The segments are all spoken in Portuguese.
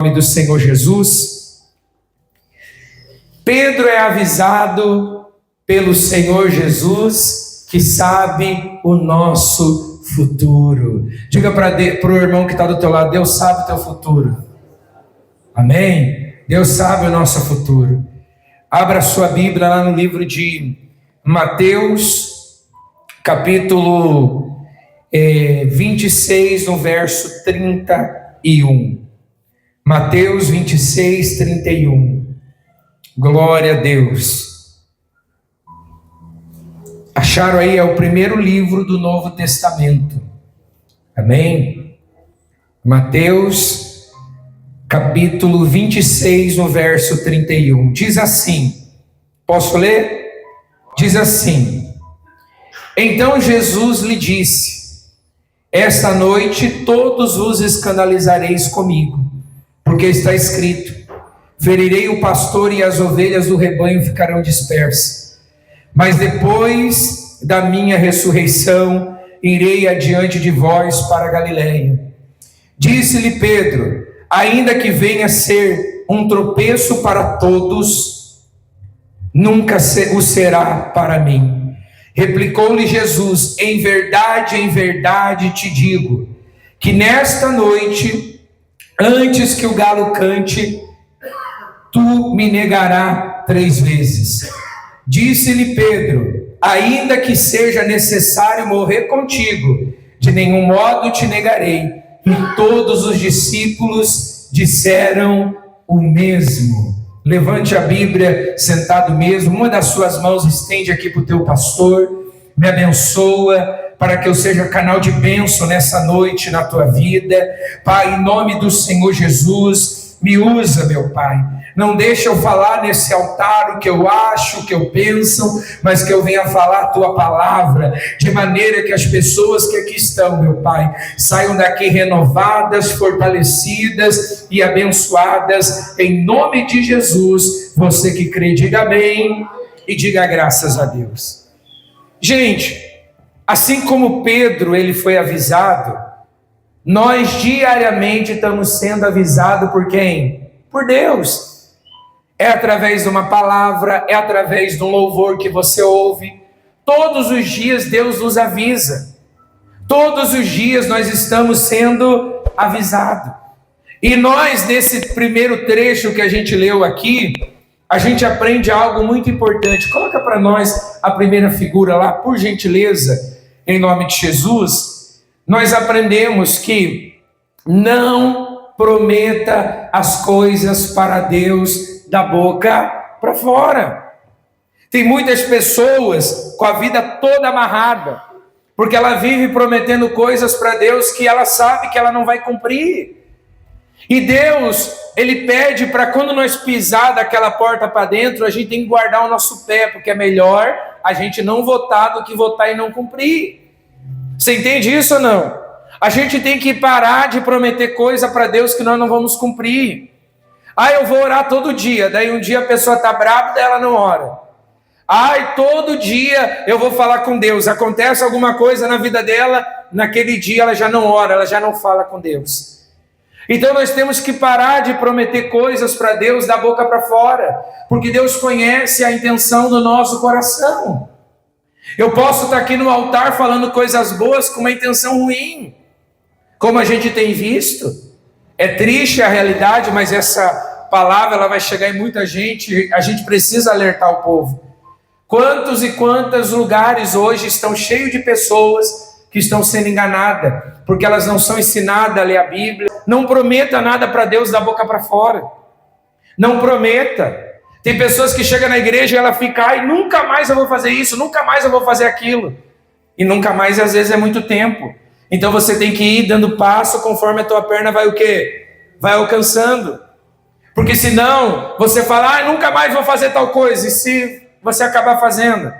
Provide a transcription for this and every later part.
Nome do Senhor Jesus. Pedro é avisado pelo Senhor Jesus que sabe o nosso futuro. Diga para o irmão que está do teu lado: Deus sabe o teu futuro. Amém? Deus sabe o nosso futuro. Abra sua Bíblia lá no livro de Mateus, capítulo 26, no verso 31. Mateus 26, 31. Glória a Deus. Acharam aí? É o primeiro livro do Novo Testamento. Amém? Mateus, capítulo 26, no verso 31. Diz assim. Posso ler? Diz assim: Então Jesus lhe disse: Esta noite todos vos escandalizareis comigo, porque está escrito: ferirei o pastor e as ovelhas do rebanho ficarão dispersas. Mas depois da minha ressurreição, irei adiante de vós para a Galiléia. Disse-lhe Pedro: ainda que venha a ser um tropeço para todos, nunca o será para mim. Replicou-lhe Jesus: em verdade te digo, que nesta noite, antes que o galo cante, tu me negarás 3 vezes. Disse-lhe Pedro: ainda que seja necessário morrer contigo, de nenhum modo te negarei. E todos os discípulos disseram o mesmo. Levante a Bíblia sentado mesmo, uma das suas mãos estende aqui para o teu pastor, me abençoa, para que eu seja canal de bênção nessa noite na tua vida. Pai, em nome do Senhor Jesus, me usa, meu Pai. Não deixa eu falar nesse altar o que eu acho, o que eu penso, mas que eu venha falar a tua palavra, de maneira que as pessoas que aqui estão, meu Pai, saiam daqui renovadas, fortalecidas e abençoadas, em nome de Jesus. Você que crê, diga amém e diga graças a Deus. Gente, assim como Pedro, ele foi avisado, nós diariamente estamos sendo avisados por quem? Por Deus. É através de uma palavra, é através de um louvor que você ouve. Todos os dias Deus nos avisa. Todos os dias nós estamos sendo avisados. E nós, nesse primeiro trecho que a gente leu aqui, a gente aprende algo muito importante. Coloca para nós a primeira figura lá, por gentileza, em nome de Jesus. Nós aprendemos que não prometa as coisas para Deus da boca para fora. Tem muitas pessoas com a vida toda amarrada, porque ela vive prometendo coisas para Deus que ela sabe que ela não vai cumprir. E Deus, Ele pede para quando nós pisar daquela porta para dentro, a gente tem que guardar o nosso pé, porque é melhor a gente não votar do que votar e não cumprir. Você entende isso ou não? A gente tem que parar de prometer coisa para Deus que nós não vamos cumprir. Eu vou orar todo dia, daí um dia a pessoa está brava, daí ela não ora. Todo dia eu vou falar com Deus, acontece alguma coisa na vida dela, naquele dia ela já não ora, ela já não fala com Deus. Então nós temos que parar de prometer coisas para Deus da boca para fora, porque Deus conhece a intenção do nosso coração. Eu posso estar aqui no altar falando coisas boas com uma intenção ruim, como a gente tem visto. É triste a realidade, mas essa palavra ela vai chegar em muita gente. A gente precisa alertar o povo. Quantos e quantos lugares hoje estão cheios de pessoas que estão sendo enganadas, porque elas não são ensinadas a ler a Bíblia. Não prometa nada para Deus da boca para fora. Não prometa. Tem pessoas que chegam na igreja e ela fica: nunca mais eu vou fazer isso, nunca mais eu vou fazer aquilo. E nunca mais às vezes é muito tempo. Então você tem que ir dando passo conforme a tua perna vai o quê? Vai alcançando. Porque senão você fala: nunca mais vou fazer tal coisa. E se você acabar fazendo?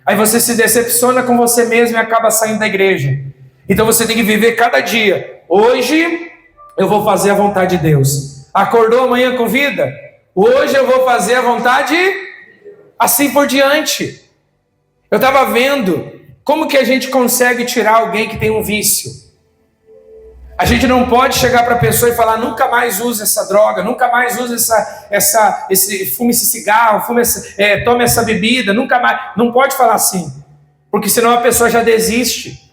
Aí você se decepciona com você mesmo e acaba saindo da igreja. Então você tem que viver cada dia. Hoje eu vou fazer a vontade de Deus. Acordou amanhã com vida? Hoje eu vou fazer a vontade, assim por diante. Eu estava vendo como que a gente consegue tirar alguém que tem um vício. A gente não pode chegar para a pessoa e falar: nunca mais use essa droga, nunca mais use fume esse cigarro, tome essa bebida, nunca mais. Não pode falar assim, porque senão a pessoa já desiste.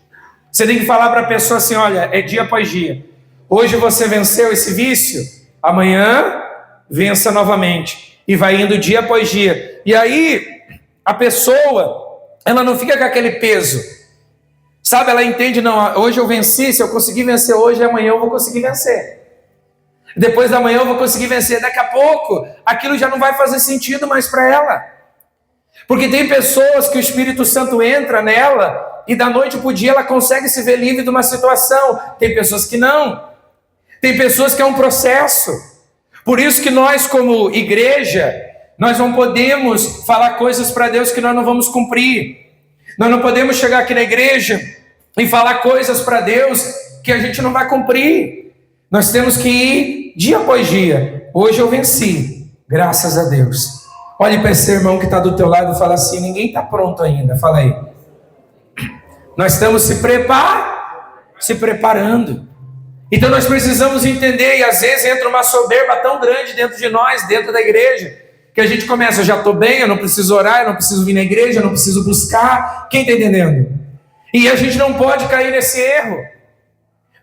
Você tem que falar para a pessoa assim: olha, é dia após dia. Hoje você venceu esse vício, amanhã vença novamente. E vai indo dia após dia. E aí a pessoa, ela não fica com aquele peso. Sabe, ela entende: não, hoje eu venci, se eu conseguir vencer hoje, amanhã eu vou conseguir vencer. Depois da manhã eu vou conseguir vencer. Daqui a pouco, aquilo já não vai fazer sentido mais para ela. Porque tem pessoas que o Espírito Santo entra nela e da noite para o dia ela consegue se ver livre de uma situação. Tem pessoas que não. Tem pessoas que é um processo. Por isso que nós, como igreja, nós não podemos falar coisas para Deus que nós não vamos cumprir. Nós não podemos chegar aqui na igreja e falar coisas para Deus que a gente não vai cumprir. Nós temos que ir dia após dia. Hoje eu venci, graças a Deus. Olhe para esse irmão que está do teu lado e fala assim: ninguém está pronto ainda. Fala aí. Nós estamos se preparando. Então nós precisamos entender, e às vezes entra uma soberba tão grande dentro de nós, dentro da igreja, que a gente começa: eu já estou bem, eu não preciso orar, eu não preciso vir na igreja, eu não preciso buscar. Quem está entendendo? E a gente não pode cair nesse erro.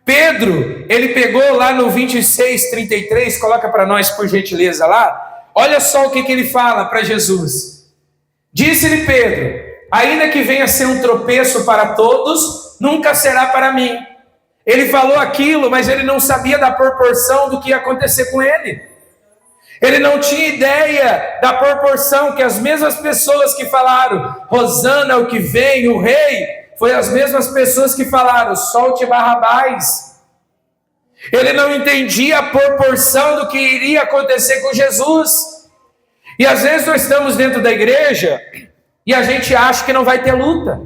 Pedro, ele pegou lá no 26:33, coloca para nós por gentileza lá. Olha só o que ele fala para Jesus. Disse-lhe Pedro: ainda que venha a ser um tropeço para todos, nunca será para mim. Ele falou aquilo, mas ele não sabia da proporção do que ia acontecer com ele. Ele não tinha ideia da proporção que as mesmas pessoas que falaram: Hosana, o que vem, o rei, foi as mesmas pessoas que falaram: solte Barrabás. Ele não entendia a proporção do que iria acontecer com Jesus. E às vezes nós estamos dentro da igreja e a gente acha que não vai ter luta.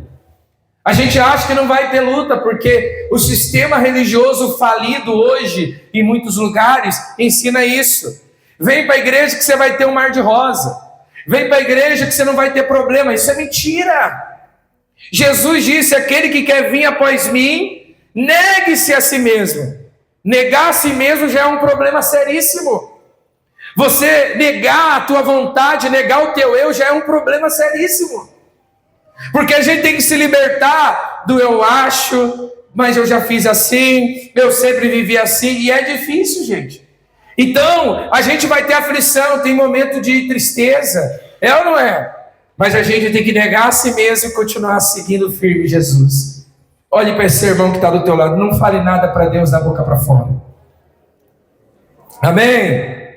A gente acha que não vai ter luta porque o sistema religioso falido hoje, em muitos lugares, ensina isso. Vem para a igreja que você vai ter um mar de rosa. Vem para a igreja que você não vai ter problema. Isso é mentira. Jesus disse: aquele que quer vir após mim, negue-se a si mesmo. Negar a si mesmo já é um problema seríssimo. Você negar a tua vontade, negar o teu eu, já é um problema seríssimo. Porque a gente tem que se libertar do eu acho, mas eu já fiz assim, eu sempre vivi assim, e é difícil, gente. Então, a gente vai ter aflição, tem momento de tristeza, é ou não é? Mas a gente tem que negar a si mesmo e continuar seguindo firme Jesus. Olhe para esse irmão que está do teu lado, não fale nada para Deus da boca para fora. Amém?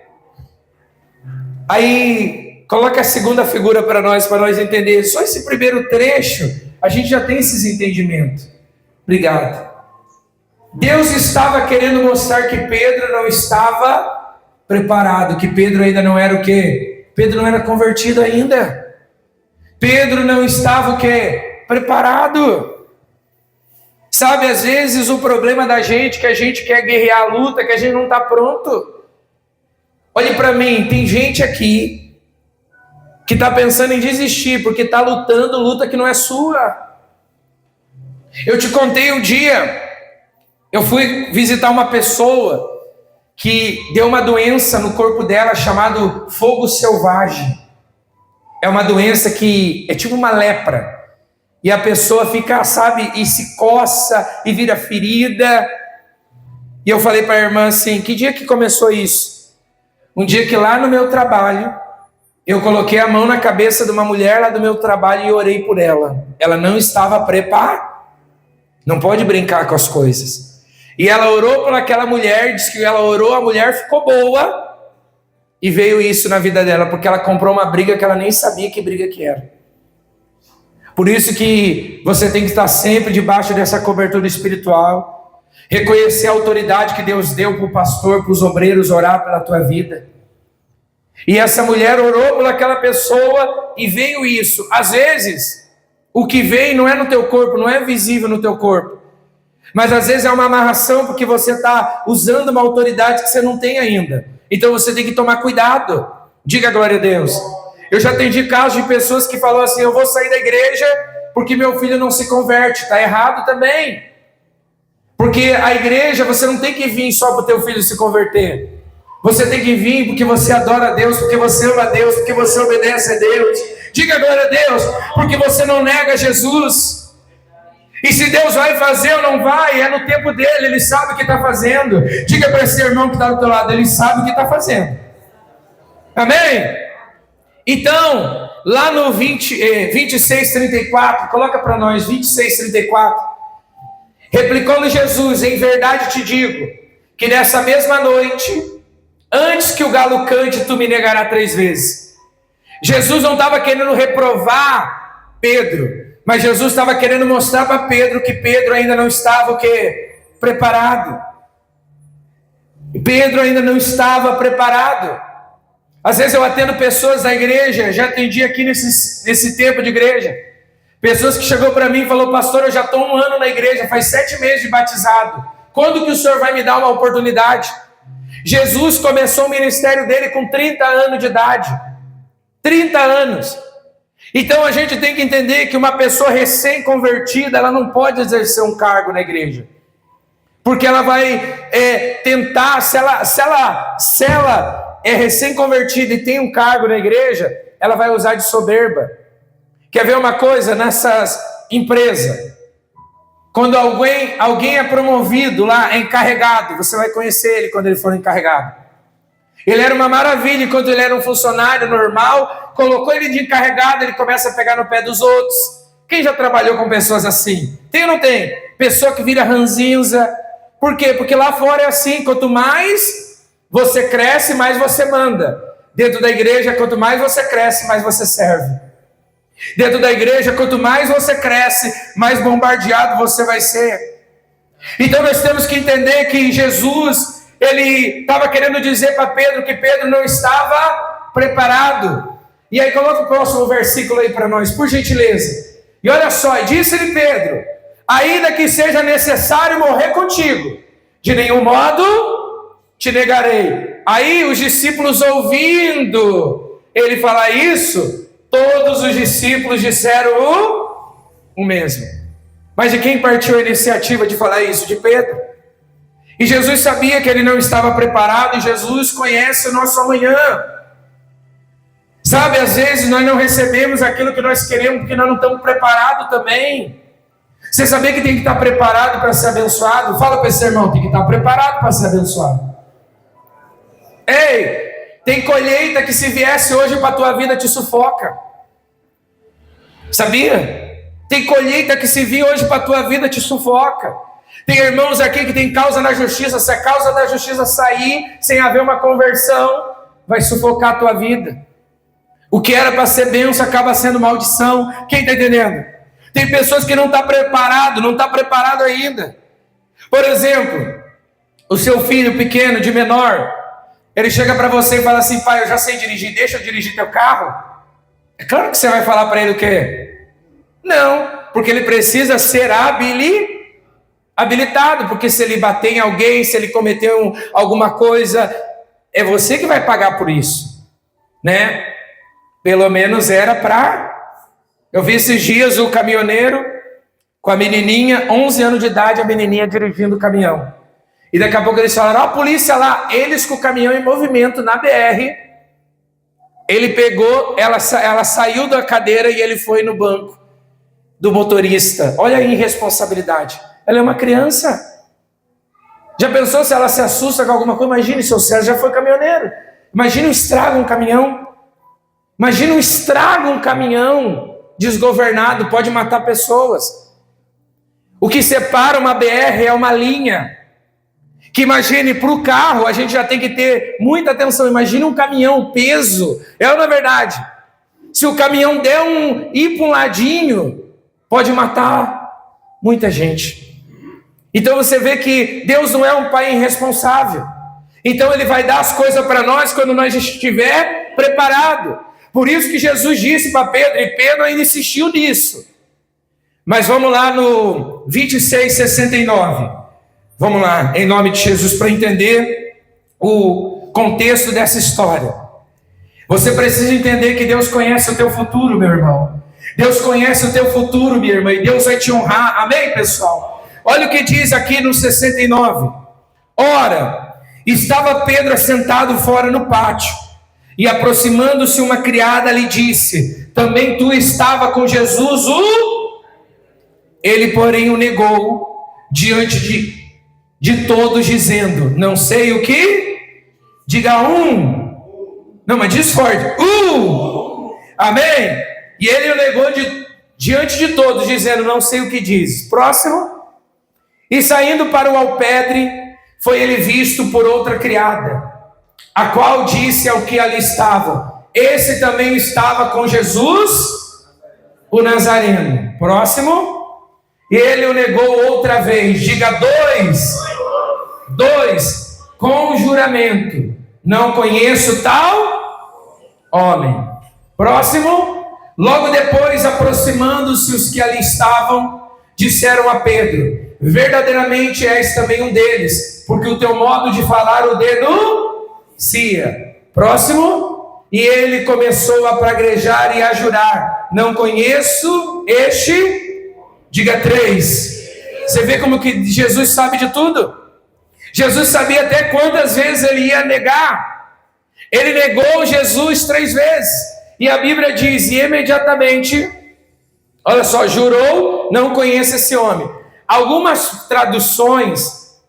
Aí, coloca a segunda figura para nós entender. Só esse primeiro trecho, a gente já tem esses entendimentos. Obrigado. Deus estava querendo mostrar que Pedro não estava preparado, que Pedro ainda não era o quê? Pedro não era convertido ainda. Pedro não estava o quê? Preparado. Sabe, às vezes o problema da gente é que a gente quer guerrear a luta, que a gente não está pronto. Olhe para mim, tem gente aqui que está pensando em desistir, porque está lutando luta que não é sua. Eu te contei um dia, eu fui visitar uma pessoa que deu uma doença no corpo dela chamado fogo selvagem. É uma doença que é tipo uma lepra. E a pessoa fica, sabe, e se coça e vira ferida. E eu falei para a irmã assim: que dia que começou isso? Um dia que lá no meu trabalho, eu coloquei a mão na cabeça de uma mulher lá do meu trabalho e orei por ela. Ela não estava preparada. Não pode brincar com as coisas. E ela orou por aquela mulher, disse que ela orou, a mulher ficou boa. E veio isso na vida dela, porque ela comprou uma briga que ela nem sabia que briga que era. Por isso que você tem que estar sempre debaixo dessa cobertura espiritual. Reconhecer a autoridade que Deus deu para o pastor, para os obreiros orar pela tua vida. E essa mulher orou por aquela pessoa e veio isso. Às vezes, o que vem não é no teu corpo, não é visível no teu corpo. Mas às vezes é uma amarração porque você está usando uma autoridade que você não tem ainda. Então você tem que tomar cuidado. Diga glória a Deus. Eu já atendi casos de pessoas que falam assim: eu vou sair da igreja porque meu filho não se converte. Está errado também. Porque a igreja, você não tem que vir só para o teu filho se converter. Você tem que vir porque você adora a Deus, porque você ama a Deus, porque você obedece a Deus. Diga glória a Deus, porque você não nega Jesus. E se Deus vai fazer ou não vai, é no tempo dele, ele sabe o que está fazendo. Diga para esse irmão que está do teu lado, ele sabe o que está fazendo. Amém? Então, lá no 26:34, coloca para nós, 26:34. Replicou-lhe Jesus: em verdade te digo, que nessa mesma noite, antes que o galo cante, tu me negarás 3 vezes. Jesus não estava querendo reprovar Pedro, mas Jesus estava querendo mostrar para Pedro que Pedro ainda não estava o quê? Preparado. Pedro ainda não estava preparado. Às vezes eu atendo pessoas da igreja, já atendi aqui nesse tempo de igreja, pessoas que chegou para mim e falou: pastor, eu já estou 1 ano na igreja, faz 7 meses de batizado, quando que o senhor vai me dar uma oportunidade? Jesus começou o ministério dele com 30 anos de idade, 30 anos. Então a gente tem que entender que uma pessoa recém-convertida, ela não pode exercer um cargo na igreja, porque ela vai tentar, se ela é recém-convertida e tem um cargo na igreja, ela vai usar de soberba. Quer ver uma coisa? Nessas empresas, quando alguém é promovido lá, é encarregado, você vai conhecer ele quando ele for encarregado. Ele era uma maravilha enquanto ele era um funcionário normal, colocou ele de encarregado, ele começa a pegar no pé dos outros. Quem já trabalhou com pessoas assim? Tem ou não tem? Pessoa que vira ranzinza. Por quê? Porque lá fora é assim, quanto mais você cresce, mais você manda. Dentro da igreja, quanto mais você cresce, mais você serve. Dentro da igreja, quanto mais você cresce, mais bombardeado você vai ser. Então nós temos que entender que Jesus, ele estava querendo dizer para Pedro que Pedro não estava preparado. E aí coloca o próximo versículo aí para nós, por gentileza. E olha só, disse-lhe Pedro: ainda que seja necessário morrer contigo, de nenhum modo te negarei. Aí os discípulos, ouvindo ele falar isso, todos os discípulos disseram o mesmo. Mas de quem partiu a iniciativa de falar isso? De Pedro. E Jesus sabia que ele não estava preparado, e Jesus conhece o nosso amanhã. Sabe, às vezes nós não recebemos aquilo que nós queremos porque nós não estamos preparados também. Você sabia que tem que estar preparado para ser abençoado? Fala para esse irmão, tem que estar preparado para ser abençoado. Ei, tem colheita que se viesse hoje para a tua vida te sufoca. Sabia? Tem colheita que se vir hoje para a tua vida te sufoca. Tem irmãos aqui que tem causa na justiça. Se a causa da justiça sair sem haver uma conversão, vai sufocar a tua vida. O que era para ser bênção acaba sendo maldição. Quem está entendendo? Tem pessoas que não estão preparadas, não está preparado ainda. Por exemplo, o seu filho pequeno, de menor, ele chega para você e fala assim: pai, eu já sei dirigir, deixa eu dirigir teu carro. É claro que você vai falar para ele o quê? Não, porque ele precisa ser habilitado, porque se ele bater em alguém, se ele cometer alguma coisa, é você que vai pagar por isso, né? Pelo menos era para... Eu vi esses dias o caminhoneiro com a menininha, 11 anos de idade, a menininha dirigindo o caminhão. E daqui a pouco eles falaram: ó, a polícia lá, eles com o caminhão em movimento na BR. Ele pegou, ela saiu da cadeira e ele foi no banco do motorista. Olha a irresponsabilidade. Ela é uma criança. Já pensou se ela se assusta com alguma coisa? Imagine, seu César já foi caminhoneiro. Imagine um estrago um caminhão. Imagine um estrago um caminhão desgovernado, pode matar pessoas. O que separa uma BR é uma linha. Que imagine, para o carro, a gente já tem que ter muita atenção. Imagine um caminhão, o peso. É ou não é verdade? Se o caminhão der ir para um ladinho, pode matar muita gente. Então você vê que Deus não é um pai irresponsável. Então ele vai dar as coisas para nós quando nós estiver preparado. Por isso que Jesus disse para Pedro, e Pedro ainda insistiu nisso. Mas vamos lá no 26:69. Vamos lá, em nome de Jesus, para entender o contexto dessa história. Você precisa entender que Deus conhece o teu futuro, meu irmão. Deus conhece o teu futuro, minha irmã, e Deus vai te honrar. Amém, pessoal? Olha o que diz aqui no 69. Ora, estava Pedro assentado fora no pátio, e aproximando-se uma criada lhe disse: também tu estava com Jesus Ele, porém, o negou diante de todos, dizendo: não sei o que. Diga não, mas diz forte, amém. E ele o negou diante de todos, dizendo: não sei o que diz. Próximo. E saindo para o alpedre, foi ele visto por outra criada, a qual disse ao que ali estava: esse também estava com Jesus, o Nazareno. Próximo. E ele o negou outra vez. Diga dois, com juramento: não conheço tal homem. Próximo. Logo depois, aproximando-se os que ali estavam, disseram a Pedro: verdadeiramente és também um deles, porque o teu modo de falar o denuncia. Próximo. E ele começou a praguejar e a jurar: não conheço este. Diga 3. Você vê como que Jesus sabe de tudo? Jesus sabia até quantas vezes ele ia negar. Ele negou Jesus 3 vezes. E a Bíblia diz: e imediatamente, olha só, jurou: não conheço esse homem. Algumas traduções,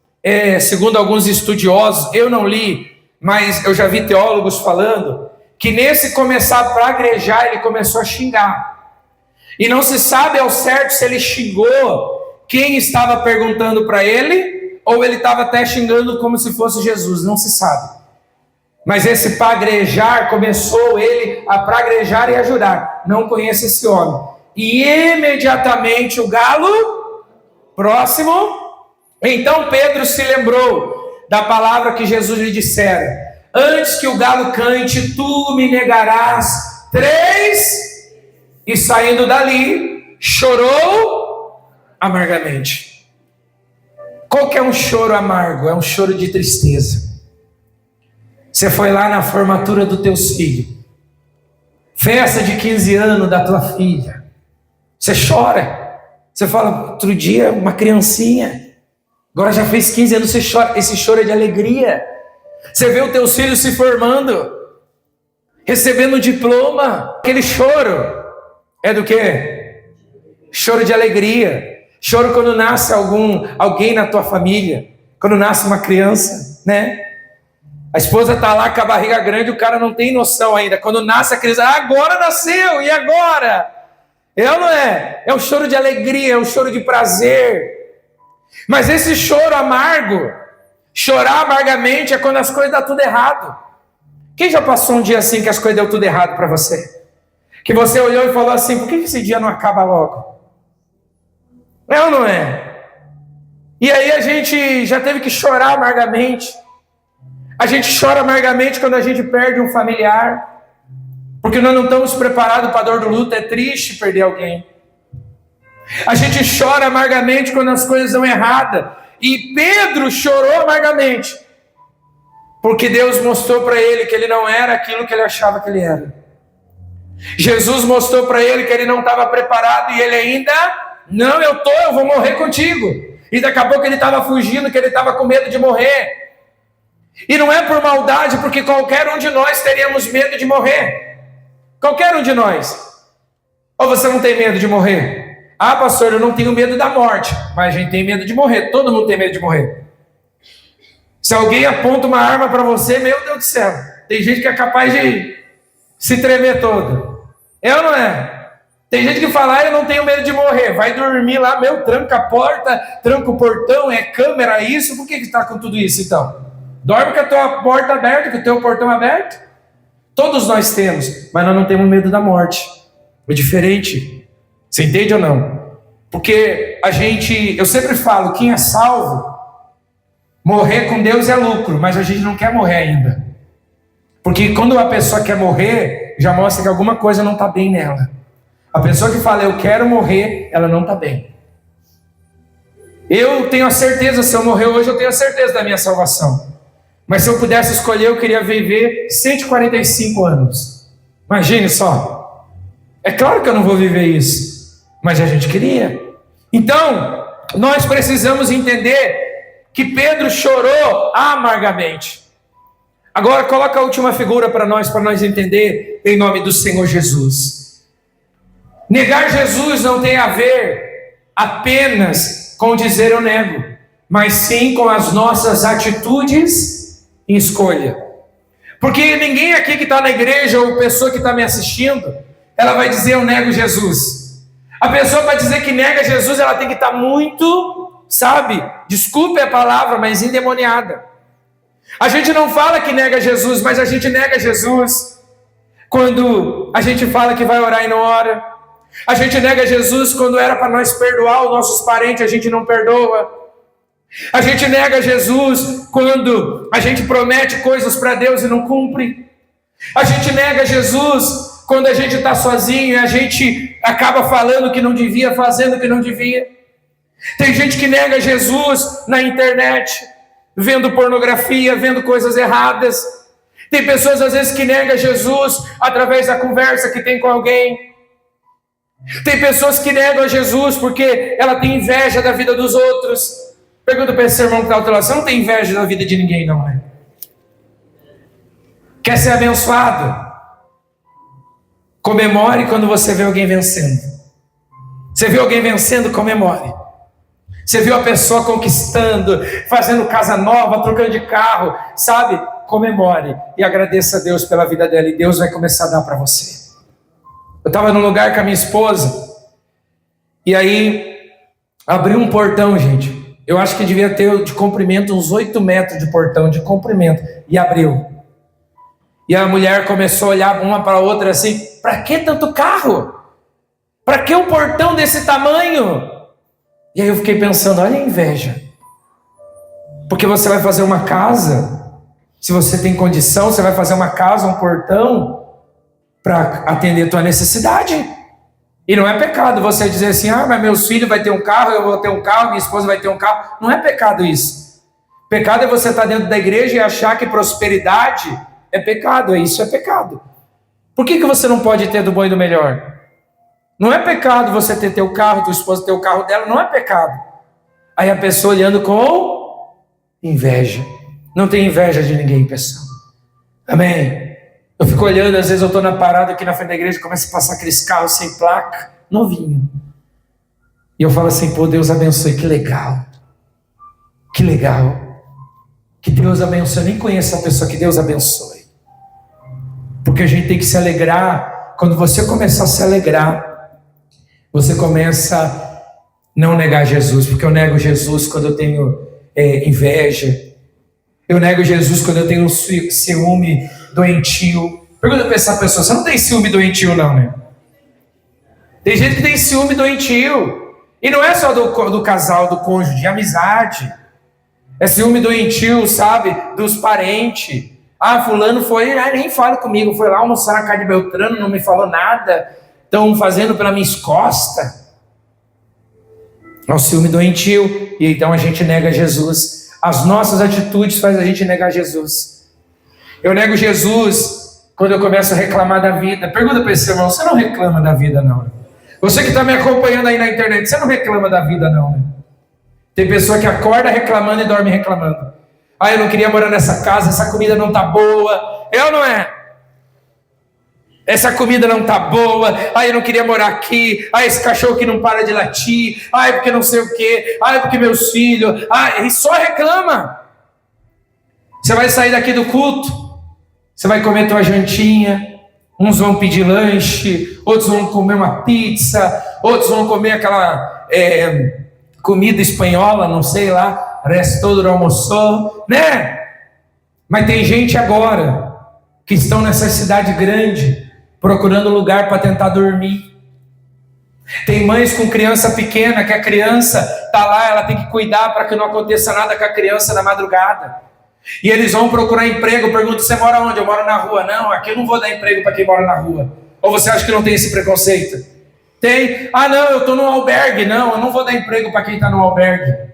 segundo alguns estudiosos, eu não li, mas eu já vi teólogos falando, que nesse começar a praguejar, ele começou a xingar. E não se sabe ao certo se ele xingou quem estava perguntando para ele, ou ele estava até xingando como se fosse Jesus, não se sabe. Mas esse praguejar, começou ele a praguejar e a jurar: não conheço esse homem. E imediatamente o galo, próximo. Então Pedro se lembrou da palavra que Jesus lhe dissera: antes que o galo cante, tu me negarás 3. E saindo dali, chorou amargamente. Qual que é um choro amargo? É um choro de tristeza. Você foi lá na formatura do teu filho, festa de 15 anos da tua filha, você chora, você fala: outro dia uma criancinha, agora já fez 15 anos, você chora. Esse choro é de alegria. Você vê o teu filho se formando, recebendo um diploma, aquele choro é do quê? Choro de alegria. Choro quando nasce alguém na tua família, quando nasce uma criança, né? A esposa está lá com a barriga grande, o cara não tem noção ainda. Quando nasce a criança: agora nasceu, e agora? É ou não é? É um choro de alegria, é um choro de prazer. Mas esse choro amargo, chorar amargamente, é quando as coisas dão tudo errado. Quem já passou um dia assim que as coisas deu tudo errado para você? Que você olhou e falou assim: por que esse dia não acaba logo? É ou não é? E aí a gente já teve que chorar amargamente. A gente chora amargamente quando a gente perde um familiar, porque nós não estamos preparados para a dor do luto. É triste perder alguém. A gente chora amargamente quando as coisas dão errada. E Pedro chorou amargamente, porque Deus mostrou para ele que ele não era aquilo que ele achava que ele era. Jesus mostrou para ele que ele não estava preparado, e ele ainda: não, eu vou morrer contigo. E daqui a pouco ele estava fugindo, que ele estava com medo de morrer. E não é por maldade, porque qualquer um de nós teríamos medo de morrer. Qualquer um de nós. Ou você não tem medo de morrer? Ah, pastor, eu não tenho medo da morte, mas a gente tem medo de morrer. Todo mundo tem medo de morrer. Se alguém aponta uma arma para você, meu Deus do céu, tem gente que é capaz de se tremer todo. É ou não é? Tem gente que fala: eu não tenho medo de morrer. Vai dormir lá, tranca a porta, tranca o portão, é câmera, isso. Por que está com tudo isso então? Dorme com a tua porta aberta, com o teu portão aberto. Todos nós temos, mas nós não temos medo da morte. É diferente. Você entende ou não? Porque eu sempre falo: quem é salvo, morrer com Deus é lucro, mas a gente não quer morrer ainda. Porque quando a pessoa quer morrer, já mostra que alguma coisa não está bem nela. A pessoa que fala: eu quero morrer, ela não está bem. Eu tenho a certeza, se eu morrer hoje, eu tenho a certeza da minha salvação. Mas se eu pudesse escolher, eu queria viver 145 anos. Imagine só. É claro que eu não vou viver isso, mas a gente queria. Então, Nós precisamos entender que Pedro chorou amargamente. Agora coloca a última figura para nós entender em nome do Senhor Jesus. Negar Jesus não tem a ver apenas com dizer eu nego, mas sim com as nossas atitudes e escolha. Porque ninguém aqui que está na igreja ou pessoa que está me assistindo, ela vai dizer eu nego Jesus. A pessoa para dizer que nega Jesus, ela tem que estar muito, desculpe a palavra, mas endemoniada. A gente não fala que nega Jesus, mas a gente nega Jesus quando a gente fala que vai orar e não ora. A gente nega Jesus quando era para nós perdoar os nossos parentes, a gente não perdoa. A gente nega Jesus quando a gente promete coisas para Deus e não cumpre. A gente nega Jesus quando a gente está sozinho e a gente acaba falando que não devia, fazendo que não devia. Tem gente que nega Jesus na internet, vendo pornografia, vendo coisas erradas. Tem pessoas às vezes que negam Jesus através da conversa que tem com alguém. Tem pessoas que negam a Jesus porque ela tem inveja da vida dos outros. Pergunta para esse irmão que está ao teu lado: você não tem inveja da vida de ninguém, não, né? Quer ser abençoado? Comemore quando você vê alguém vencendo. Você viu alguém vencendo, comemore. Você viu a pessoa conquistando, fazendo casa nova, trocando de carro, comemore e agradeça a Deus pela vida dela, e Deus vai começar a dar para você. Eu estava num lugar com a minha esposa, e aí abriu um portão, gente. Eu acho que devia ter de comprimento uns 8 metros de portão de comprimento, e abriu. E a mulher começou a olhar uma para a outra assim: para que tanto carro? Para que um portão desse tamanho? E aí eu fiquei pensando, olha a inveja. Porque você vai fazer uma casa, se você tem condição, você vai fazer uma casa, um portão, para atender a tua necessidade. E não é pecado você dizer assim: mas meus filhos vão ter um carro, eu vou ter um carro, minha esposa vai ter um carro. Não é pecado isso. Pecado é você estar dentro da igreja e achar que prosperidade é pecado. Isso é pecado. Por que você não pode ter do bom e do melhor? Não é pecado você ter teu carro, tua esposa ter o carro dela, não é pecado. Aí a pessoa olhando com inveja. Não tem inveja de ninguém, pessoal. Amém? Eu fico olhando, às vezes eu estou na parada aqui na frente da igreja e começa a passar aqueles carros sem placa, novinho. E eu falo assim: pô, Deus abençoe, que legal. Que legal. Que Deus abençoe. Eu nem conheço a pessoa, que Deus abençoe. Porque a gente tem que se alegrar. Quando você começar a se alegrar, você começa a não negar Jesus. Porque eu nego Jesus quando eu tenho inveja. Eu nego Jesus quando eu tenho ciúme doentio. Pergunta para essa pessoa: você não tem ciúme doentio, não, né? Tem gente que tem ciúme doentio. E não é só do casal, do cônjuge, de amizade. É ciúme doentio, dos parentes. Fulano foi, nem fala comigo, foi lá almoçar na casa de Beltrano, não me falou nada. Estão fazendo pelas minhas costas. É o ciúme doentio. E então a gente nega Jesus. As nossas atitudes fazem a gente negar Jesus. Eu nego Jesus quando eu começo a reclamar da vida. Pergunta para esse irmão: você não reclama da vida, não? Você que está me acompanhando aí na internet, você não reclama da vida, não, né? Tem pessoa que acorda reclamando e dorme reclamando. Eu não queria morar nessa casa, essa comida não tá boa. É ou não é? Essa comida não tá boa. Eu não queria morar aqui. Esse cachorro que não para de latir. Porque não sei o quê. Porque meus filhos. E só reclama. Você vai sair daqui do culto, você vai comer tua jantinha. Uns vão pedir lanche, outros vão comer uma pizza, outros vão comer aquela comida espanhola, não sei lá, resto todo almoçou, né? Mas tem gente agora que estão nessa cidade grande procurando lugar para tentar dormir. Tem mães com criança pequena, que a criança está lá, ela tem que cuidar para que não aconteça nada com a criança na madrugada. E eles vão procurar emprego, perguntam: você mora onde? Eu moro na rua. Não, aqui eu não vou dar emprego para quem mora na rua. Ou você acha que não tem esse preconceito? Tem. Não, eu estou no albergue. Não, eu não vou dar emprego para quem está no albergue.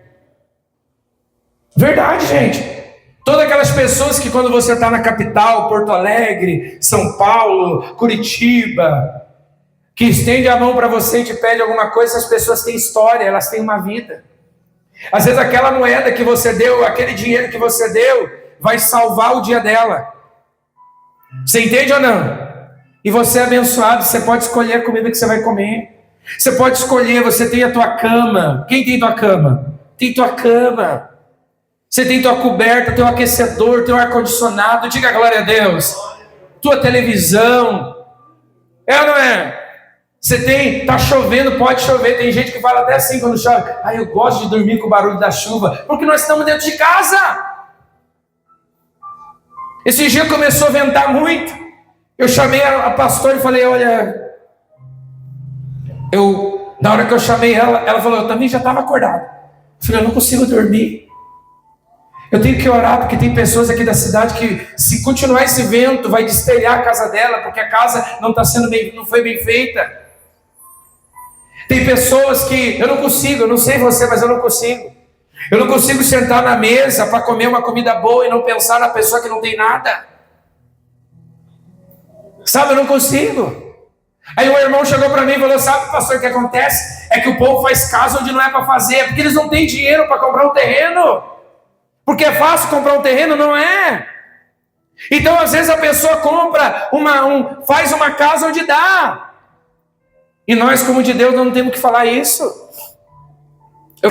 Verdade, gente. Todas aquelas pessoas que quando você está na capital, Porto Alegre, São Paulo, Curitiba, que estende a mão para você e te pede alguma coisa, essas pessoas têm história, elas têm uma vida. Às vezes aquela moeda que você deu, aquele dinheiro que você deu, vai salvar o dia dela. Você entende ou não? E você é abençoado, você pode escolher a comida que você vai comer. Você pode escolher, você tem a tua cama. Quem tem tua cama? Tem tua cama. Você tem tua coberta, teu aquecedor, teu ar-condicionado. Diga glória a Deus. Tua televisão. É ou não é? Você tem, tá chovendo, pode chover. Tem gente que fala até assim quando chove. Eu gosto de dormir com o barulho da chuva. Porque nós estamos dentro de casa. Esse dia começou a ventar muito. Eu chamei a pastora e falei, olha... Na hora que eu chamei ela falou, eu também já estava acordado. Eu falei, eu não consigo dormir. Eu tenho que orar, porque tem pessoas aqui da cidade que, se continuar esse vento, vai destelhar a casa dela, porque a casa não foi bem feita. Tem pessoas que eu não consigo, eu não sei você, mas eu não consigo. Eu não consigo sentar na mesa para comer uma comida boa e não pensar na pessoa que não tem nada. Sabe, eu não consigo. Aí o irmão chegou para mim e falou, sabe, pastor, o que acontece? É que o povo faz casa onde não é para fazer, porque eles não têm dinheiro para comprar um terreno. Porque é fácil comprar um terreno, não é? Então, às vezes, a pessoa compra, faz uma casa onde dá. E nós, como de Deus, não temos que falar isso.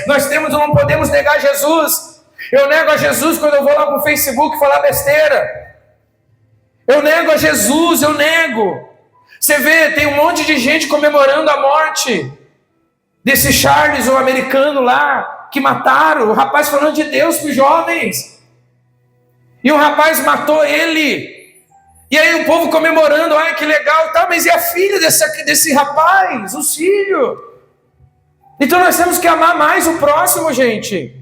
Nós não podemos negar Jesus. Eu nego a Jesus quando eu vou lá para o Facebook falar besteira. Eu nego a Jesus, eu nego. Você vê, tem um monte de gente comemorando a morte desse Charles, o americano lá, que mataram. O rapaz falando de Deus para os jovens. E o rapaz matou ele. E aí o povo comemorando, que legal, tá, mas e a filha desse rapaz? Os filhos? Então nós temos que amar mais o próximo, gente.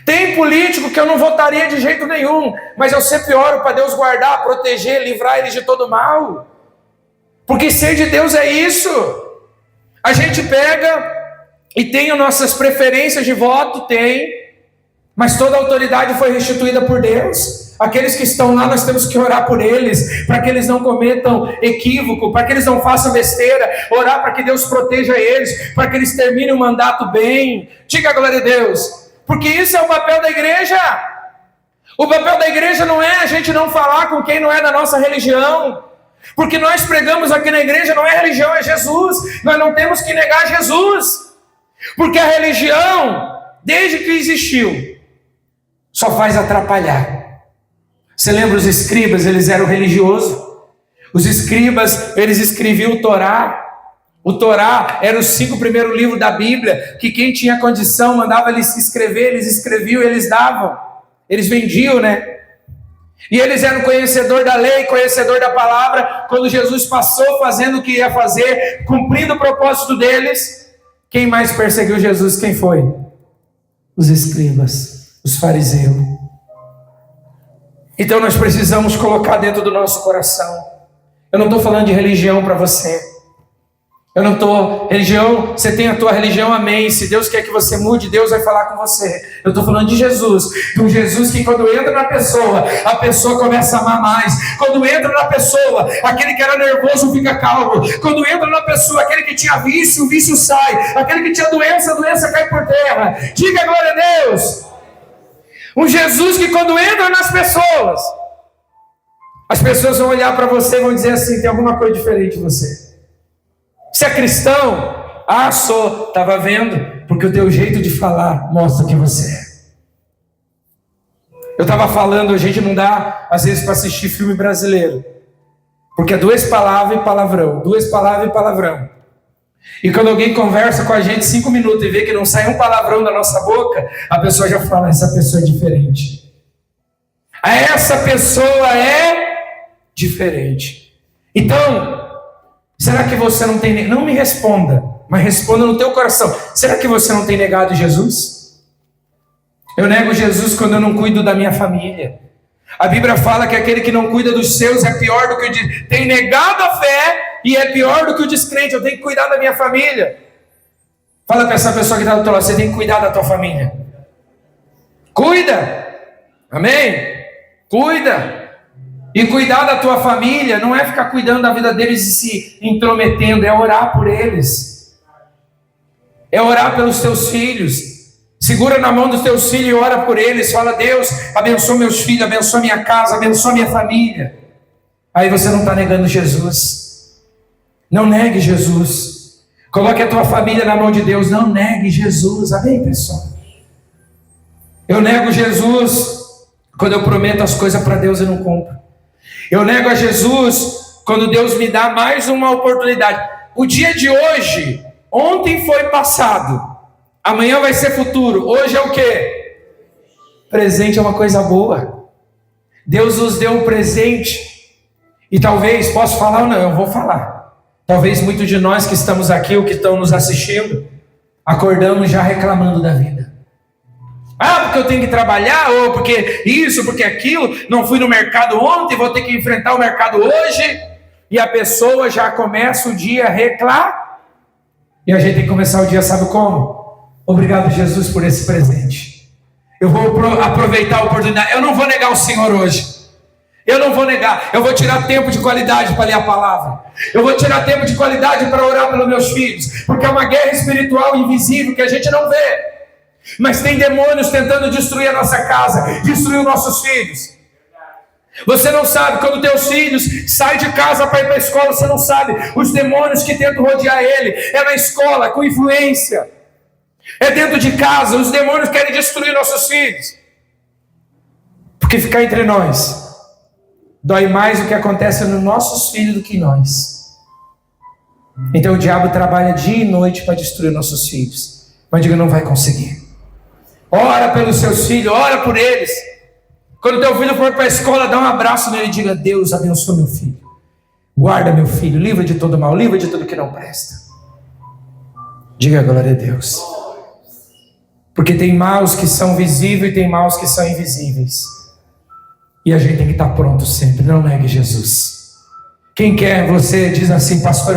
Tem político que eu não votaria de jeito nenhum, mas eu sempre oro para Deus guardar, proteger, livrar eles de todo mal. Porque ser de Deus é isso. A gente pega e tem as nossas preferências de voto, mas toda a autoridade foi restituída por Deus. Aqueles que estão lá, nós temos que orar por eles, para que eles não cometam equívoco, para que eles não façam besteira, orar para que Deus proteja eles, para que eles terminem o mandato bem. Diga a glória a Deus, porque isso é o papel da igreja. O papel da igreja não é a gente não falar com quem não é da nossa religião, porque nós pregamos aqui na igreja, não é religião, é Jesus. Nós não temos que negar Jesus, porque a religião, desde que existiu, só faz atrapalhar. Você lembra os escribas? Eles eram religiosos. Os escribas, eles escreviam o Torá. O Torá era os 5 primeiros livros da Bíblia, que quem tinha condição mandava eles escrever, eles escreviam, eles davam. Eles vendiam, né? E eles eram conhecedor da lei, conhecedor da palavra. Quando Jesus passou fazendo o que ia fazer, cumprindo o propósito deles, quem mais perseguiu Jesus? Quem foi? Os escribas, os fariseus. Então nós precisamos colocar dentro do nosso coração. Eu não estou falando de religião para você. Religião, você tem a tua religião, amém. Se Deus quer que você mude, Deus vai falar com você. Eu estou falando de Jesus. De um Jesus que quando entra na pessoa, a pessoa começa a amar mais. Quando entra na pessoa, aquele que era nervoso fica calmo. Quando entra na pessoa, aquele que tinha vício, o vício sai. Aquele que tinha doença, a doença cai por terra. Diga glória a Deus. Um Jesus que quando entra nas pessoas, as pessoas vão olhar para você e vão dizer assim, tem alguma coisa diferente em você. Você é cristão? Sou. Estava vendo? Porque o teu jeito de falar mostra que você é. Eu estava falando, a gente não dá às vezes para assistir filme brasileiro, porque é 2 palavras e palavrão, 2 palavras e palavrão. E quando alguém conversa com a gente 5 minutos e vê que não sai um palavrão da nossa boca, a pessoa já fala, essa pessoa é diferente. Essa pessoa é diferente. Então, será que você não tem... Não me responda, mas responda no teu coração. Será que você não tem negado Jesus? Eu nego Jesus quando eu não cuido da minha família. A Bíblia fala que aquele que não cuida dos seus é pior do que o tem negado a fé e é pior do que o descrente. Eu tenho que cuidar da minha família. Fala para essa pessoa que está do teu lado, você tem que cuidar da tua família. Cuida. Amém? Cuida. E cuidar da tua família não é ficar cuidando da vida deles e se intrometendo, é orar por eles. É orar pelos teus filhos. Segura na mão dos teus filhos e ora por eles. Fala: Deus, abençoa meus filhos, abençoa minha casa, abençoa minha família. Aí você não está negando Jesus. Não negue Jesus. Coloque a tua família na mão de Deus. Não negue Jesus. Amém, pessoal? Eu nego Jesus quando eu prometo as coisas para Deus e não cumpro. Eu nego a Jesus quando Deus me dá mais uma oportunidade. O dia de hoje, ontem foi passado, amanhã vai ser futuro. Hoje é o quê? Presente é uma coisa boa. Deus nos deu um presente. E talvez, posso falar ou não? Eu vou falar. Talvez muitos de nós que estamos aqui, ou que estão nos assistindo, acordamos já reclamando da vida. Ah, porque eu tenho que trabalhar, ou porque isso, porque aquilo, não fui no mercado ontem, vou ter que enfrentar o mercado hoje. E a pessoa já começa o dia a reclamar. E a gente tem que começar o dia, sabe como? Obrigado, Jesus, por esse presente. Eu vou aproveitar a oportunidade. Eu não vou negar o Senhor hoje. Eu não vou negar. Eu vou tirar tempo de qualidade para ler a palavra. Eu vou tirar tempo de qualidade para orar pelos meus filhos. Porque é uma guerra espiritual invisível que a gente não vê. Mas tem demônios tentando destruir a nossa casa, destruir os nossos filhos. Você não sabe, quando teus filhos saem de casa para ir para a escola, você não sabe os demônios que tentam rodear ele. É na escola, com influência. É dentro de casa, os demônios querem destruir nossos filhos. Porque ficar entre nós dói mais o que acontece nos nossos filhos do que em nós. Então o diabo trabalha dia e noite para destruir nossos filhos. Mas diga, não vai conseguir. Ora pelos seus filhos, ora por eles. Quando teu filho for para a escola, dá um abraço nele e diga: Deus abençoa meu filho. Guarda meu filho, livra de todo mal, livra de tudo que não presta. Diga glória a Deus. Porque tem maus que são visíveis e tem maus que são invisíveis. E a gente tem que estar pronto sempre, não negue Jesus. Quem quer, você diz assim: pastor,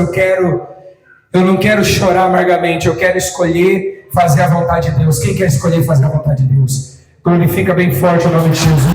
eu não quero chorar amargamente, eu quero escolher fazer a vontade de Deus. Quem quer escolher fazer a vontade de Deus? Glorifica bem forte o nome de Jesus.